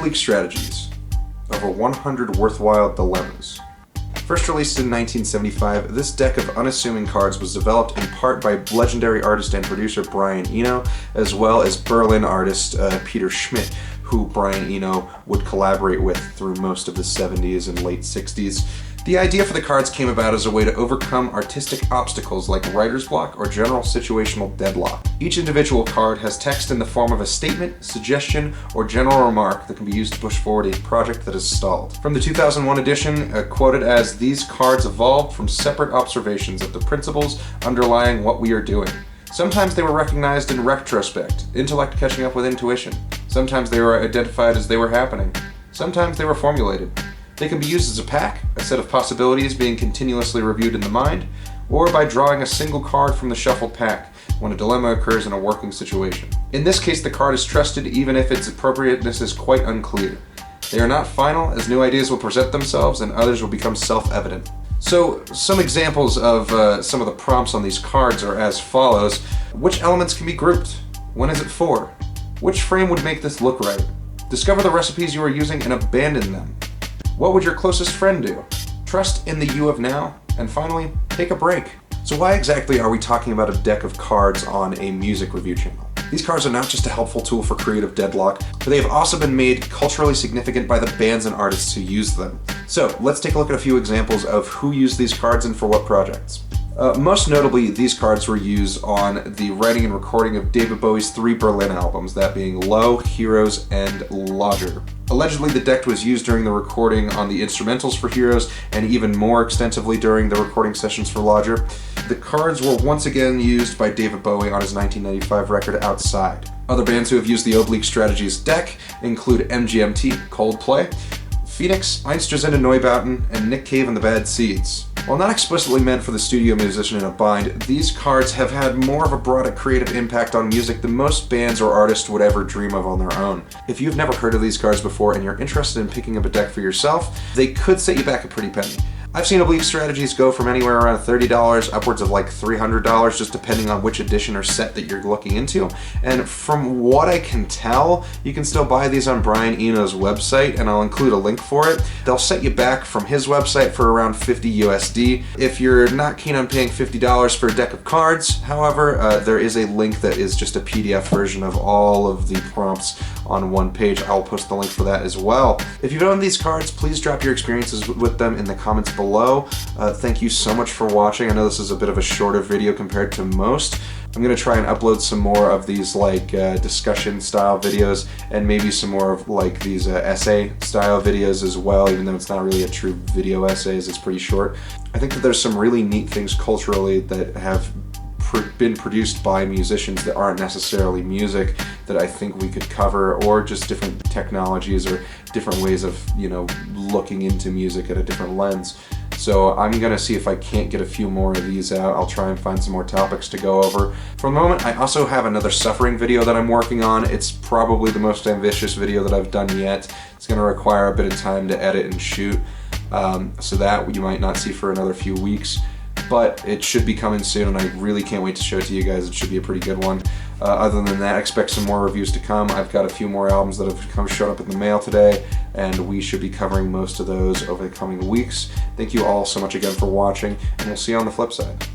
Oblique Strategies, over 100 worthwhile dilemmas. First released in 1975, this deck of unassuming cards was developed in part by legendary artist and producer Brian Eno, as well as Berlin artist Peter Schmidt, who Brian Eno would collaborate with through most of the 70s and late 60s. The idea for the cards came about as a way to overcome artistic obstacles like writer's block or general situational deadlock. Each individual card has text in the form of a statement, suggestion, or general remark that can be used to push forward a project that is stalled. From the 2001 edition, quoted as, "These cards evolved from separate observations of the principles underlying what we are doing. Sometimes they were recognized in retrospect, intellect catching up with intuition. Sometimes they were identified as they were happening. Sometimes they were formulated. They can be used as a pack, a set of possibilities being continuously reviewed in the mind, or by drawing a single card from the shuffled pack when a dilemma occurs in a working situation. In this case, the card is trusted even if its appropriateness is quite unclear. They are not final, as new ideas will present themselves and others will become self-evident." So, some examples of some of the prompts on these cards are as follows. Which elements can be grouped? When is it for? Which frame would make this look right? Discover the recipes you are using and abandon them. What would your closest friend do? Trust in the you of now. And finally, take a break. So why exactly are we talking about a deck of cards on a music review channel? These cards are not just a helpful tool for creative deadlock, but they have also been made culturally significant by the bands and artists who use them. So let's take a look at a few examples of who used these cards and for what projects. Most notably, these cards were used on the writing and recording of David Bowie's 3 Berlin albums, that being Low, Heroes, and Lodger. Allegedly, the deck was used during the recording on the instrumentals for Heroes, and even more extensively during the recording sessions for Lodger. The cards were once again used by David Bowie on his 1995 record Outside. Other bands who have used the Oblique Strategies deck include MGMT, Coldplay, Phoenix, Einstürzende Neubauten, and Nick Cave and the Bad Seeds. While not explicitly meant for the studio musician in a bind, these cards have had more of a broad creative impact on music than most bands or artists would ever dream of on their own. If you've never heard of these cards before and you're interested in picking up a deck for yourself, they could set you back a pretty penny. I've seen Oblique Strategies go from anywhere around $30 upwards of like $300, just depending on which edition or set that you're looking into. And from what I can tell, you can still buy these on Brian Eno's website, and I'll include a link for it. They'll set you back from his website for around $50 USD. If you're not keen on paying $50 for a deck of cards, however, there is a link that is just a PDF version of all of the prompts on one page. I'll post the link for that as well. If you've owned these cards, please drop your experiences with them in the comments below. Thank you so much for watching. I know this is a bit of a shorter video compared to most. I'm going to try and upload some more of these like discussion style videos, and maybe some more of like these essay style videos as well, even though it's not really a true video essay, as it's pretty short. I think that there's some really neat things culturally that have been produced by musicians that aren't necessarily music that I think we could cover, or just different technologies or different ways of, you know, looking into music at a different lens. So I'm gonna see if I can't get a few more of these out. I'll try and find some more topics to go over. For the moment, I also have another suffering video that I'm working on. It's probably the most ambitious video that I've done yet. It's gonna require a bit of time to edit and shoot, so that you might not see for another few weeks. But it should be coming soon, and I really can't wait to show it to you guys. It should be a pretty good one. Other than that, expect some more reviews to come. I've got a few more albums that have showed up in the mail today, and we should be covering most of those over the coming weeks. Thank you all so much again for watching, and we'll see you on the flip side.